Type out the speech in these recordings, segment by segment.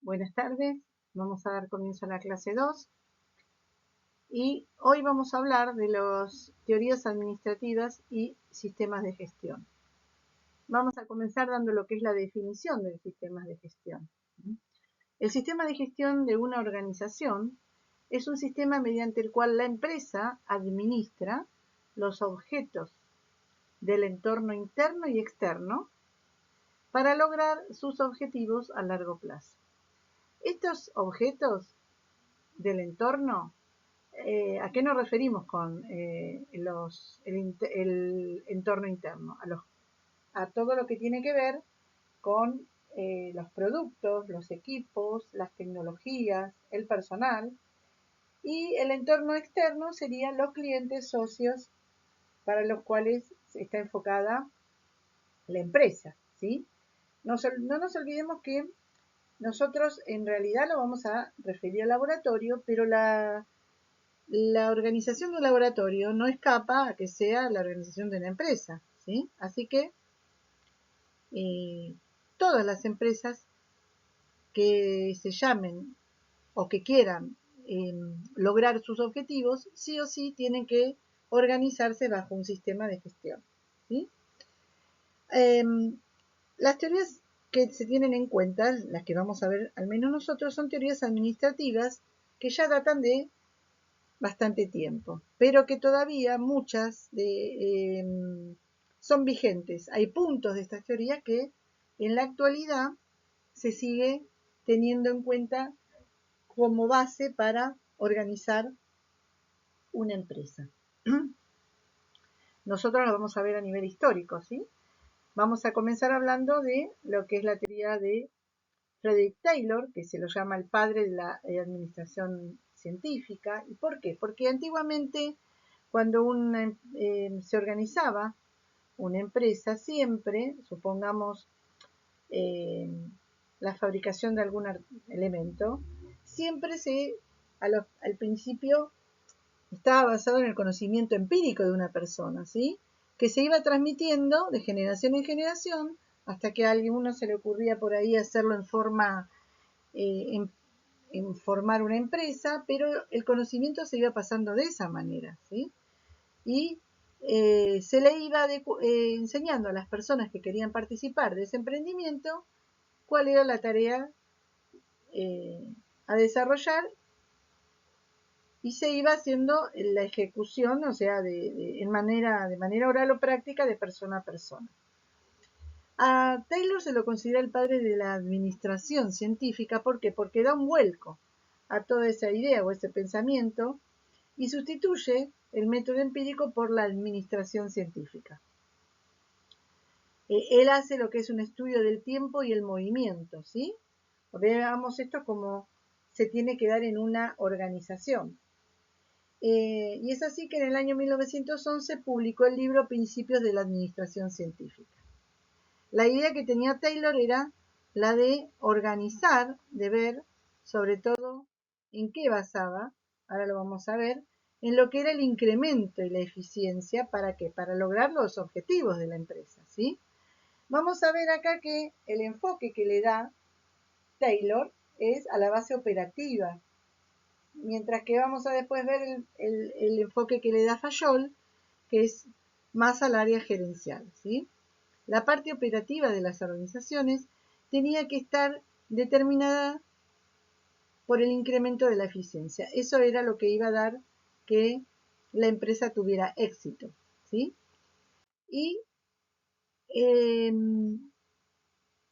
Buenas tardes, vamos a dar comienzo a la clase 2 y hoy vamos a hablar de las teorías administrativas y sistemas de gestión. Vamos a comenzar dando lo que es la definición de sistemas de gestión. El sistema de gestión de una organización es un sistema mediante el cual la empresa administra los objetos del entorno interno y externo para lograr sus objetivos a largo plazo. Estos objetos del entorno, ¿a qué nos referimos con el entorno interno? A todo lo que tiene que ver con los productos, los equipos, las tecnologías, el personal. Y el entorno externo serían los clientes, socios, para los cuales está enfocada la empresa, ¿sí? No nos olvidemos que nosotros en realidad lo vamos a referir al laboratorio, pero la organización de un laboratorio no escapa a que sea la organización de una empresa, ¿sí? Así que todas las empresas que se llamen o que quieran lograr sus objetivos, sí o sí tienen que organizarse bajo un sistema de gestión, ¿sí? Las teorías que se tienen en cuenta, las que vamos a ver al menos nosotros, son teorías administrativas que ya datan de bastante tiempo, pero que todavía muchas son vigentes. Hay puntos de estas teorías que en la actualidad se sigue teniendo en cuenta como base para organizar una empresa. Nosotros lo vamos a ver a nivel histórico, ¿sí? Vamos a comenzar hablando de lo que es la teoría de Frederick Taylor, que se lo llama el padre de la administración científica. ¿Y por qué? Porque antiguamente, cuando se organizaba una empresa, siempre, supongamos, la fabricación de algún elemento, siempre al principio estaba basado en el conocimiento empírico de una persona, ¿sí? Que se iba transmitiendo de generación en generación hasta que a alguno se le ocurría por ahí hacerlo en forma, en formar una empresa, pero el conocimiento se iba pasando de esa manera, ¿sí? Y se le iba enseñando a las personas que querían participar de ese emprendimiento cuál era la tarea a desarrollar y se iba haciendo la ejecución, o sea, de manera oral o práctica de persona a persona. A Taylor se lo considera el padre de la administración científica. ¿Por qué? Porque da un vuelco a toda esa idea o ese pensamiento y sustituye el método empírico por la administración científica. Él hace lo que es un estudio del tiempo y el movimiento, ¿sí? Veamos esto como se tiene que dar en una organización. Y es así que en el año 1911 publicó el libro Principios de la Administración Científica. La idea que tenía Taylor era la de organizar, de ver sobre todo en qué basaba, ahora lo vamos a ver, en lo que era el incremento y la eficiencia. ¿Para qué? Para lograr los objetivos de la empresa, ¿sí? Vamos a ver acá que el enfoque que le da Taylor es a la base operativa, mientras que vamos a después ver el enfoque que le da Fayol, que es más al área gerencial, ¿sí? La parte operativa de las organizaciones tenía que estar determinada por el incremento de la eficiencia. Eso era lo que iba a dar que la empresa tuviera éxito, ¿sí? Y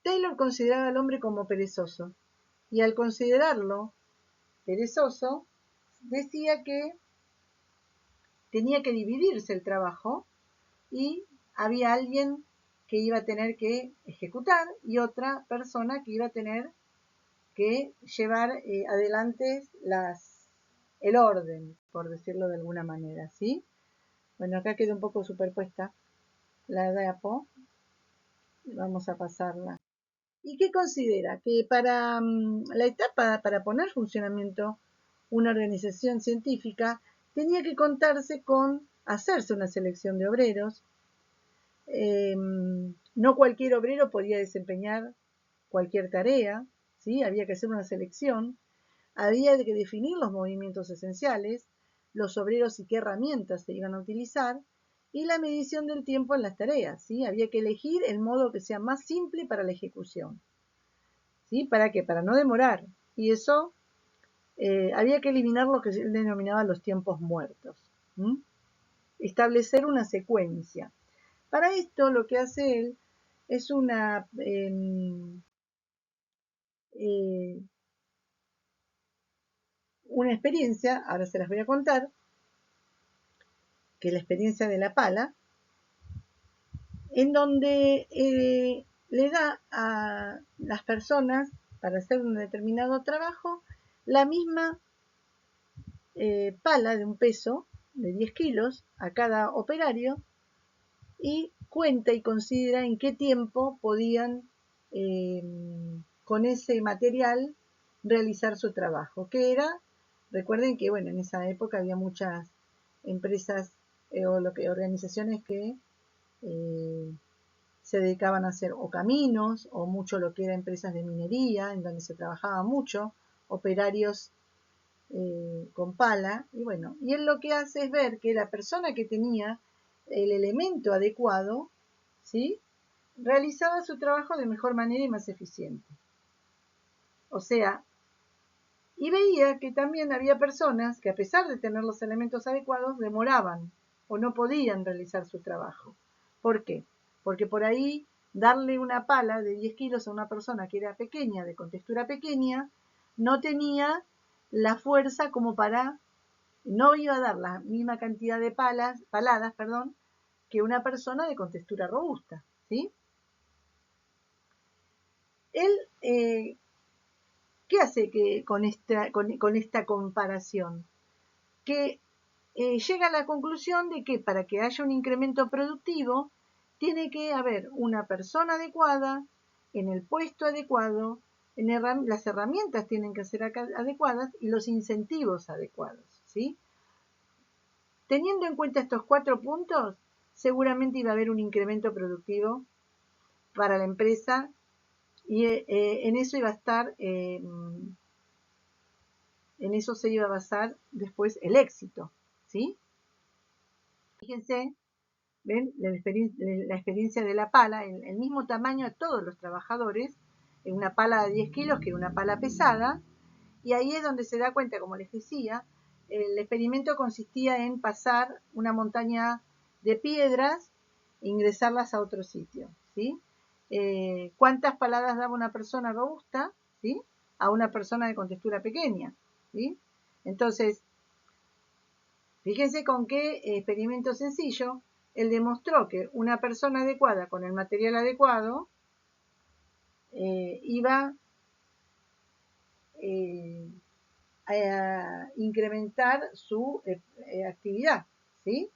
Taylor consideraba al hombre como perezoso, y al considerarlo perezoso, decía que tenía que dividirse el trabajo y había alguien que iba a tener que ejecutar y otra persona que iba a tener que llevar adelante el orden, por decirlo de alguna manera, ¿sí? Bueno, acá queda un poco superpuesta la DAPO. Vamos a pasarla. ¿Y qué considera? Que para la etapa para poner en funcionamiento una organización científica tenía que contarse con hacerse una selección de obreros. No cualquier obrero podía desempeñar cualquier tarea, ¿sí? Había que hacer una selección, había que definir los movimientos esenciales, los obreros y qué herramientas se iban a utilizar, y la medición del tiempo en las tareas, ¿sí? Había que elegir el modo que sea más simple para la ejecución, ¿sí? ¿Para qué? Para no demorar. Y eso había que eliminar lo que él denominaba los tiempos muertos. Establecer una secuencia. Para esto lo que hace él es una experiencia, ahora se las voy a contar, que es la experiencia de la pala, en donde le da a las personas, para hacer un determinado trabajo, la misma pala de un peso, de 10 kilos, a cada operario, y cuenta y considera en qué tiempo podían, con ese material, realizar su trabajo, que era, recuerden que, bueno, en esa época había muchas empresas organizaciones que se dedicaban a hacer o caminos, o mucho lo que era empresas de minería, en donde se trabajaba mucho, operarios con pala, y bueno, y él lo que hace es ver que la persona que tenía el elemento adecuado, ¿sí? Realizaba su trabajo de mejor manera y más eficiente. O sea, y veía que también había personas que a pesar de tener los elementos adecuados, demoraban o no podían realizar su trabajo. ¿Por qué? Porque por ahí darle una pala de 10 kilos a una persona que era pequeña, de contextura pequeña, no tenía la fuerza como para, no iba a dar la misma cantidad de paladas, que una persona de contextura robusta, ¿sí? Él, ¿qué hace con esta comparación? Que llega a la conclusión de que para que haya un incremento productivo, tiene que haber una persona adecuada, en el puesto adecuado, las herramientas tienen que ser adecuadas y los incentivos adecuados, ¿sí? Teniendo en cuenta estos 4 puntos, seguramente iba a haber un incremento productivo para la empresa y en eso iba a estar, en eso se iba a basar después el éxito, ¿sí? Fíjense, ven la experiencia de la pala, el mismo tamaño a todos los trabajadores, en una pala de 10 kilos que una pala pesada, y ahí es donde se da cuenta, como les decía, el experimento consistía en pasar una montaña de piedras e ingresarlas a otro sitio, ¿sí? ¿Cuántas paladas daba una persona robusta, ¿sí? A una persona de contextura pequeña, ¿sí? Entonces, fíjense con qué experimento sencillo él demostró que una persona adecuada con el material adecuado iba a incrementar su actividad, ¿sí?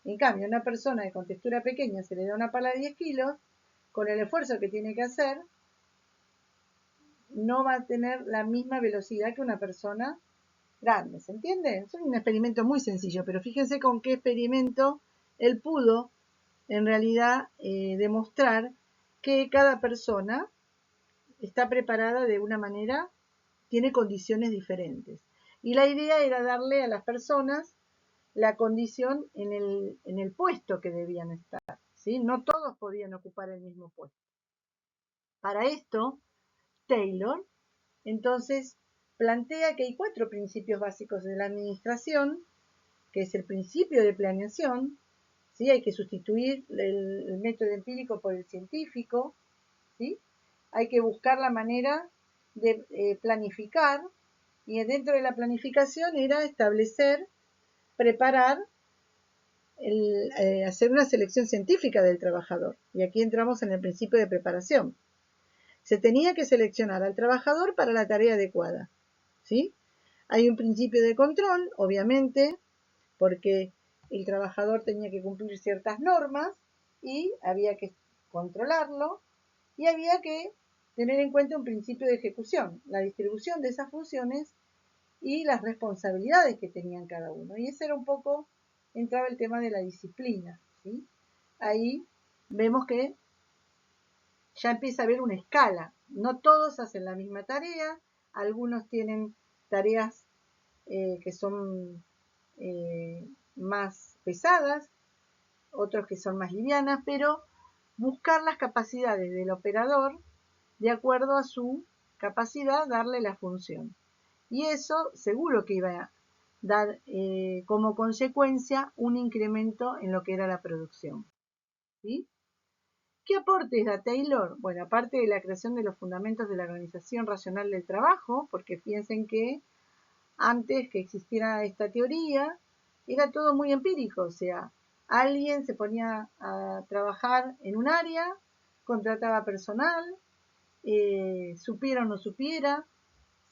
En cambio, a una persona de contextura pequeña se le da una pala de 10 kilos, con el esfuerzo que tiene que hacer, no va a tener la misma velocidad que una persona grande, ¿se entiende? Es un experimento muy sencillo, pero fíjense con qué experimento él pudo en realidad demostrar que cada persona está preparada de una manera, tiene condiciones diferentes. Y la idea era darle a las personas la condición en el puesto que debían estar, ¿sí? No todos podían ocupar el mismo puesto. Para esto, Taylor, entonces, plantea que hay 4 principios básicos de la administración, que es el principio de planeación, ¿sí? Hay que sustituir el método empírico por el científico, ¿sí? Hay que buscar la manera de planificar, y dentro de la planificación era establecer, preparar, hacer una selección científica del trabajador. Y aquí entramos en el principio de preparación. Se tenía que seleccionar al trabajador para la tarea adecuada, ¿sí? Hay un principio de control, obviamente, porque el trabajador tenía que cumplir ciertas normas y había que controlarlo, y había que tener en cuenta un principio de ejecución, la distribución de esas funciones y las responsabilidades que tenían cada uno. Y ese era un poco, entraba el tema de la disciplina, ¿sí? Ahí vemos que ya empieza a haber una escala. No todos hacen la misma tarea, algunos tienen tareas que son más pesadas, otros que son más livianas, pero buscar las capacidades del operador de acuerdo a su capacidad, darle la función. Y eso seguro que iba a dar como consecuencia un incremento en lo que era la producción. ¿Sí? ¿Qué aportes da Taylor? Bueno, aparte de la creación de los fundamentos de la organización racional del trabajo, porque piensen que antes que existiera esta teoría, era todo muy empírico, o sea, alguien se ponía a trabajar en un área, contrataba personal, supiera o no supiera,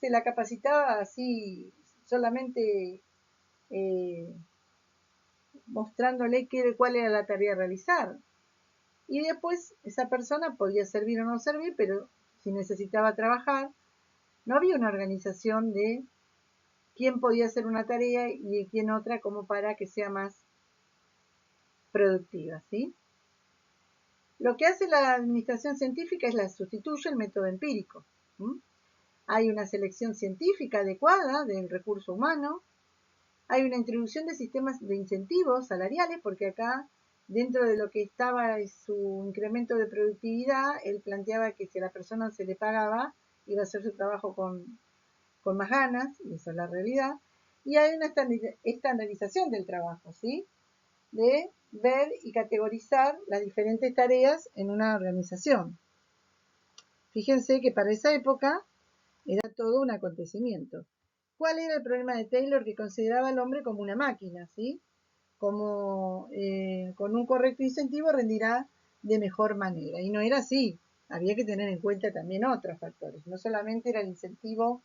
se la capacitaba así solamente mostrándole cuál era la tarea a realizar. Y después esa persona podía servir o no servir, pero si necesitaba trabajar, no había una organización de quién podía hacer una tarea y de quién otra como para que sea más productiva, ¿sí? Lo que hace la administración científica es la sustituye el método empírico. Hay una selección científica adecuada del recurso humano, hay una introducción de sistemas de incentivos salariales, porque acá, dentro de lo que estaba su incremento de productividad, él planteaba que si a la persona se le pagaba, iba a hacer su trabajo con más ganas, y esa es la realidad. Y hay una estandarización del trabajo, ¿sí? De ver y categorizar las diferentes tareas en una organización. Fíjense que para esa época era todo un acontecimiento. ¿Cuál era el problema de Taylor? Que consideraba al hombre como una máquina, ¿sí? Como con un correcto incentivo rendirá de mejor manera. Y no era así. Había que tener en cuenta también otros factores. No solamente era el incentivo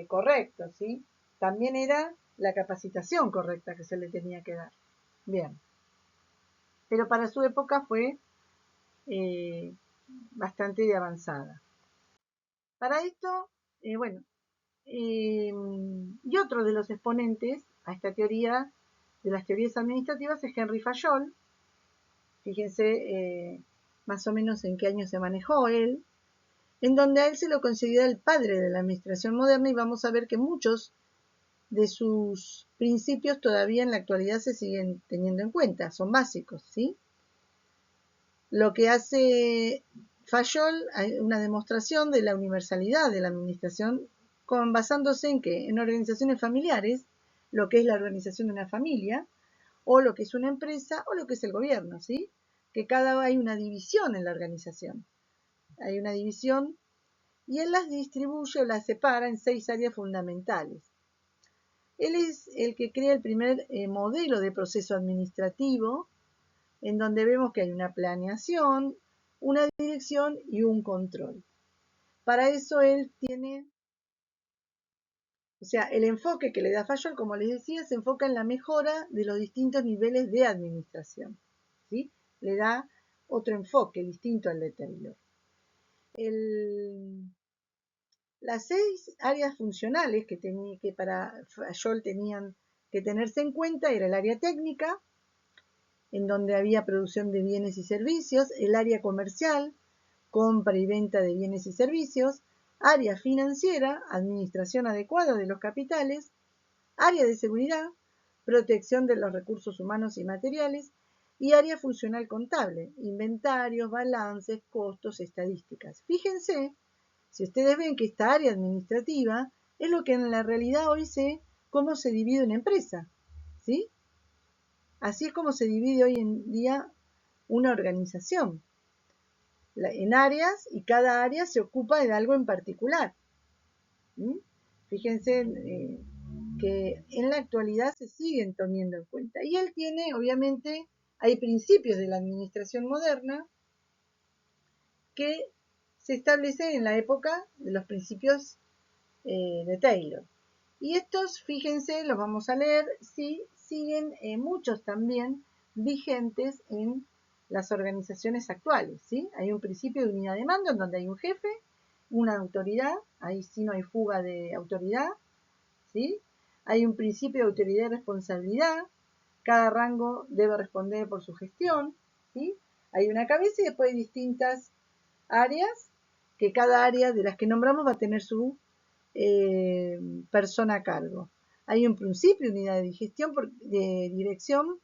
correcto, ¿sí? También era la capacitación correcta que se le tenía que dar. Bien. Pero para su época fue bastante de avanzada. Para esto, bueno, y otro de los exponentes a esta teoría, de las teorías administrativas, es Henry Fayol. Fíjense más o menos en qué año se manejó él, en donde a él se lo considera el padre de la administración moderna, y vamos a ver que muchos de sus principios todavía en la actualidad se siguen teniendo en cuenta, son básicos, ¿sí? Lo que hace Fayol, una demostración de la universalidad de la administración, basándose en que en organizaciones familiares, lo que es la organización de una familia, o lo que es una empresa, o lo que es el gobierno, ¿sí? Que hay una división en la organización. Hay una división y él las distribuye o las separa en 6 áreas fundamentales. Él es el que crea el primer modelo de proceso administrativo, en donde vemos que hay una planeación, una dirección y un control. Para eso él tiene, o sea, el enfoque que le da Fayol, como les decía, se enfoca en la mejora de los distintos niveles de administración, ¿sí? Le da otro enfoque distinto al de Taylor. Las 6 áreas funcionales que para Fayol tenían que tenerse en cuenta era el área técnica, en donde había producción de bienes y servicios, el área comercial, compra y venta de bienes y servicios, área financiera, administración adecuada de los capitales, área de seguridad, protección de los recursos humanos y materiales, y área funcional contable, inventarios, balances, costos, estadísticas. Fíjense, si ustedes ven que esta área administrativa es lo que en la realidad hoy cómo se divide una empresa, ¿sí? Así es como se divide hoy en día una organización en áreas, y cada área se ocupa de algo en particular. Fíjense que en la actualidad se siguen teniendo en cuenta. Y él tiene, obviamente, hay principios de la administración moderna que se establecen en la época de los principios de Taylor. Y estos, fíjense, los vamos a leer, sí, siguen muchos también vigentes en las organizaciones actuales, ¿sí? Hay un principio de unidad de mando en donde hay un jefe, una autoridad, ahí sí no hay fuga de autoridad, ¿sí? Hay un principio de autoridad y responsabilidad, cada rango debe responder por su gestión, ¿sí? Hay una cabeza y después hay distintas áreas, que cada área de las que nombramos va a tener su persona a cargo. Hay un principio de unidad de gestión, de dirección.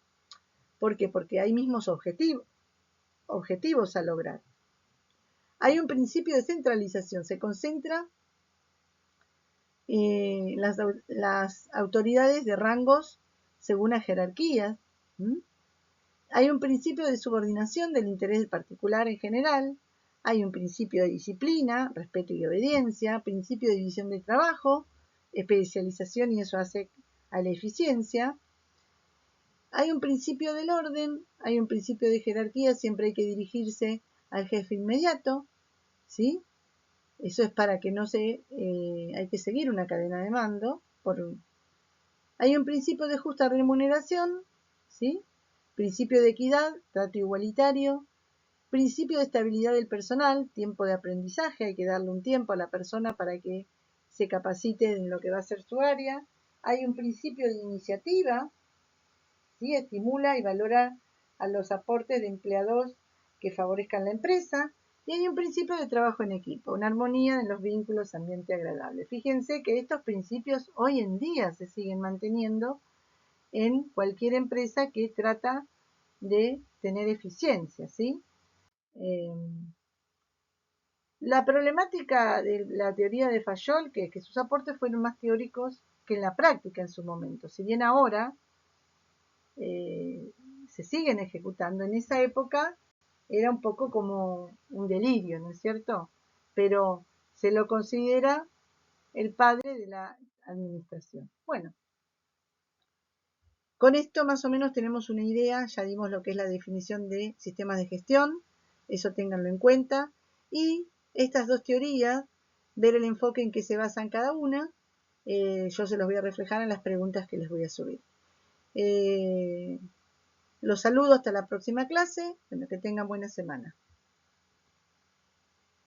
¿Por qué? Porque hay mismos objetivos a lograr. Hay un principio de centralización, se concentra las autoridades de rangos según las jerarquías. Hay un principio de subordinación del interés particular en general. Hay un principio de disciplina, respeto y obediencia, principio de división del trabajo, especialización, y eso hace a la eficiencia. Hay un principio del orden, hay un principio de jerarquía, siempre hay que dirigirse al jefe inmediato, ¿sí? Eso es para que no se, hay que seguir una cadena de mando. Hay un principio de justa remuneración, ¿sí? Principio de equidad, trato igualitario, principio de estabilidad del personal, tiempo de aprendizaje, hay que darle un tiempo a la persona para que se capacite en lo que va a ser su área. Hay un principio de iniciativa, ¿sí? Estimula y valora a los aportes de empleados que favorezcan la empresa. Y hay un principio de trabajo en equipo, una armonía en los vínculos, ambiente agradable. Fíjense que estos principios hoy en día se siguen manteniendo en cualquier empresa que trata de tener eficiencia, ¿sí? La problemática de la teoría de Fayol, que es que sus aportes fueron más teóricos que en la práctica en su momento. Si bien ahora se siguen ejecutando, en esa época era un poco como un delirio, ¿no es cierto? Pero se lo considera el padre de la administración. Bueno, con esto más o menos tenemos una idea, ya dimos lo que es la definición de sistemas de gestión, eso ténganlo en cuenta, y estas dos teorías, ver el enfoque en que se basan cada una, yo se los voy a reflejar en las preguntas que les voy a subir. Los saludo hasta la próxima clase, bueno, que tengan buena semana.